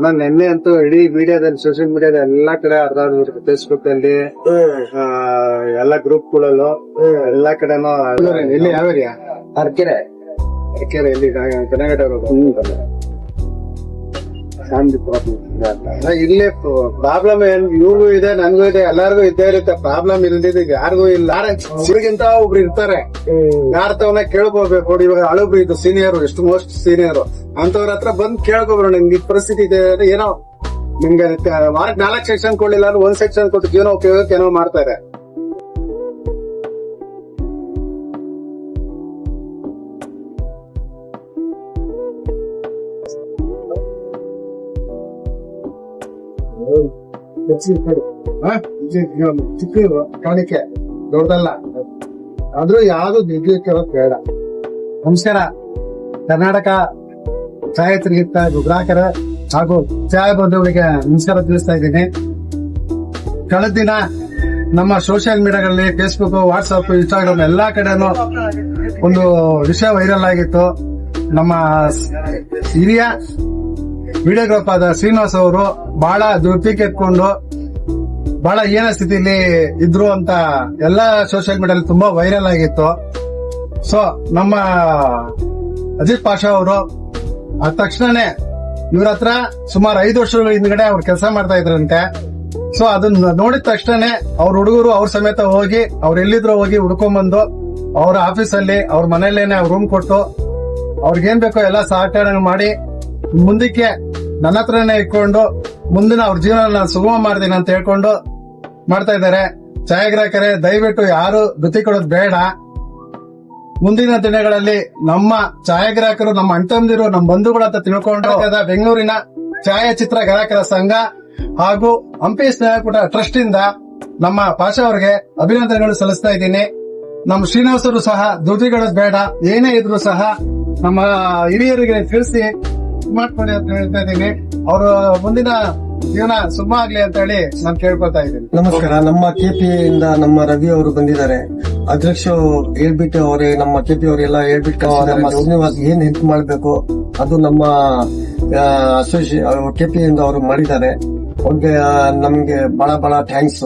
ನಿನ್ನೆ ಅಂತೂ ಇಡೀ ಮೀಡಿಯಾದಲ್ಲಿ ಸೋಷಿಯಲ್ ಮೀಡಿಯಾದಲ್ಲಿ ಎಲ್ಲಾ ಕಡೆ ಹರಿದಾಡ್ಬಿಡ್ತು. ಫೇಸ್ಬುಕ್ ಅಲ್ಲಿ ಎಲ್ಲಾ ಗ್ರೂಪ್ ಗಳಲ್ಲೂ ಎಲ್ಲಾ ಕಡೆನೂ ಎಲ್ಲಿ ಯಾವ ಏರಿಯಾ? ಅರ್ಕೆರೆ ಎಲ್ಲಿ ಜನಗಡೆ ಇಲ್ಲೇ ಪ್ರಾಬ್ಲಮ್ ಏನ್ ಇವ್ರಿಗೂ ಇದೆ, ನನ್ಗೂ ಇದೆ, ಎಲ್ಲಾರ್ಗು ಇದ್ದೇ ಇರುತ್ತೆ. ಪ್ರಾಬ್ಲಮ್ ಇಲ್ದಿದ್ದು ಯಾರಿಗೂ ಇಲ್ಲ. ಸಿರಿಗಿಂತ ಒಬ್ರು ಇರ್ತಾರೆ, ಯಾರ್ತವನ್ನ ಕೇಳ್ಕೋಬೇಕು. ಇವಾಗ ಹಳಬ್ರು ಇದು ಸೀನಿಯರ್, ಎಷ್ಟು ಮೋಸ್ಟ್ ಸೀನಿಯರ್ ಅಂತವ್ರ ಹತ್ರ ಬಂದ್ ಕೇಳ್ಕೊಬರೋಣ. ನಿಮ್ಗೆ ಪರಿಸ್ಥಿತಿ ಇದೆ, ಏನೋ ನಿಮ್ಗೆ ವಾರಕ್ಕೆ 4 ಸೆಕ್ಷನ್ ಕೊಡ್ಲಿಲ್ಲ ಅಂದ್ರೆ 1 ಸೆಕ್ಷನ್ ಕೊಟ್ಟು ಜೀವನ ಉಪಯೋಗಕ್ಕೆ ಏನೋ ಮಾಡ್ತಾರೆ. ಚಿಕ್ಕ ಕಾಣಿಕೆ ದೊಡ್ಡದಲ್ಲ, ಆದ್ರೂ ಯಾವ್ದು ದಿಗ್ಲಿಕ್ಕಿರೋದು ಬೇಡ. ನಮಸ್ಕಾರ. ಕರ್ನಾಟಕ ಛಾಯಾಚಿತ್ರ ಗ್ರಾಹಕರ ಹಾಗೂ ಛಾಯಾ ಬಂಧುಗಳಿಗೆ ನಮಸ್ಕಾರ ತಿಳಿಸ್ತಾ ಇದ್ದೀನಿ. ಕಳೆದ ದಿನ ನಮ್ಮ ಸೋಷಿಯಲ್ ಮೀಡಿಯಾಗಳಲ್ಲಿ ಫೇಸ್ಬುಕ್, ವಾಟ್ಸ್ಆಪ್, ಇನ್ಸ್ಟಾಗ್ರಾಮ್ ಎಲ್ಲಾ ಕಡೆನೂ ಒಂದು ವಿಷಯ ವೈರಲ್ ಆಗಿತ್ತು. ನಮ್ಮ ಹಿರಿಯ ವಿಡಿಯೋಗ್ರಾಫರ್ ಆದ ಶ್ರೀನಿವಾಸ್ ಅವರು ಬಹಳ ದುಡ್ಡಿಗೆ ಎತ್ಕೊಂಡು ಬಹಳ ಹೀನ ಸ್ಥಿತಿಲಿ ಇದ್ರು ಅಂತ ಎಲ್ಲಾ ಸೋಷಿಯಲ್ ಮೀಡಿಯಾದಲ್ಲಿ ತುಂಬಾ ವೈರಲ್ ಆಗಿತ್ತು. ಸೊ ನಮ್ಮ ಅಜಿತ್ ಪಾಷಾ ಅವರು ಆ ತಕ್ಷಣನೇ ಇವ್ರ ಹತ್ರ ಸುಮಾರು 5 ವರ್ಷಗಳ ಹಿಂದ್ಗಡೆ ಅವ್ರು ಕೆಲಸ ಮಾಡ್ತಾ ಇದ್ರಂತೆ. ಸೊ ಅದನ್ನ ನೋಡಿದ ತಕ್ಷಣನೇ ಅವ್ರ ಹುಡುಗರು ಅವ್ರ ಸಮೇತ ಹೋಗಿ ಅವ್ರು ಎಲ್ಲಿದ್ರು ಹೋಗಿ ಹುಡ್ಕೊಂಡ್ಬಂದು ಅವ್ರ ಆಫೀಸಲ್ಲಿ ಅವ್ರ ಮನೆಯಲ್ಲೇನೆ ಅವ್ರ ರೂಮ್ ಕೊಟ್ಟು ಅವ್ರಿಗೇನ್ ಬೇಕೋ ಎಲ್ಲ ಸಹಕಾರ ಮಾಡಿ ಮುಂದಕ್ಕೆ ನನ್ನ ಹತ್ರನೇ ಇಟ್ಕೊಂಡು ಮುಂದಿನ ಅವ್ರ ಜೀವನ ನಾನು ಸುಗಮ ಮಾಡ್ತೀನಿ ಅಂತ ಹೇಳ್ಕೊಂಡು ಮಾಡ್ತಾ ಇದ್ದಾರೆ. ಛಾಯಾಗ್ರಾಹಕರೇ, ದಯವಿಟ್ಟು ಯಾರು ಗತಿ ಕೊಡೋದು ಬೇಡ. ಮುಂದಿನ ದಿನಗಳಲ್ಲಿ ನಮ್ಮ ಛಾಯಾಗ್ರಾಹಕರು, ನಮ್ಮ ಅಣ್ತಂದಿರು, ನಮ್ಮ ಬಂಧುಗಳ ಹತ್ರ ತಿಳ್ಕೊಂಡು ಬೆಂಗಳೂರಿನ ಛಾಯಾಚಿತ್ರ ಗ್ರಾಹಕರ ಸಂಘ ಹಾಗೂ ಹಂಪಿ ಸ್ನೇಹಕೂಟ ಟ್ರಸ್ಟ್ ಇಂದ ನಮ್ಮ ಪಾಷಾ ಅವರಿಗೆ ಅಭಿನಂದನೆಗಳು ಸಲ್ಲಿಸ್ತಾ ಇದ್ದೀನಿ. ನಮ್ಮ ಶ್ರೀನಿವಾಸರು ಸಹ ದುಡ್ಡಿಗಳದ್ ಬೇಡ, ಏನೇ ಇದ್ರು ಸಹ ನಮ್ಮ ಹಿರಿಯರಿಗೆ ತಿಳಿಸಿ ಮಾಡ್ಕೊಳ್ಳಿ ಅಂತ ಹೇಳ್ತಾ ಇದ್ದೀನಿ. ಅವರು ಮುಂದಿನ ಜೀವನ ಸುಮ್ಮ ಆಗ್ಲಿ ಅಂತ ಹೇಳಿ ನಾನು ಕೇಳ್ಕೊತಾ ಇದ್ದೀನಿ. ನಮಸ್ಕಾರ. ನಮ್ಮ ಕೆಪಿ ಇಂದ ನಮ್ಮ ರವಿ ಅವರು ಬಂದಿದ್ದಾರೆ. ಅಧ್ಯಕ್ಷ ಹೇಳ್ಬಿಟ್ಟು ಅವರೇ, ನಮ್ಮ ಕೆಪಿ ಅವರೆಲ್ಲ ಹೇಳ್ಬಿಟ್ಟು ನಮ್ಮ ಶ್ರೀನಿವಾಸ್ ಏನ್ ಹೆಲ್ಪ್ ಮಾಡ್ಬೇಕು ಅದು ನಮ್ಮ ಕೆಪಿ ಇಂದ ಅವರು ಮಾಡಿದ್ದಾರೆ. ಅವ್ರಿಗೆ ನಮ್ಗೆ ಬಹಳ ಥ್ಯಾಂಕ್ಸ್.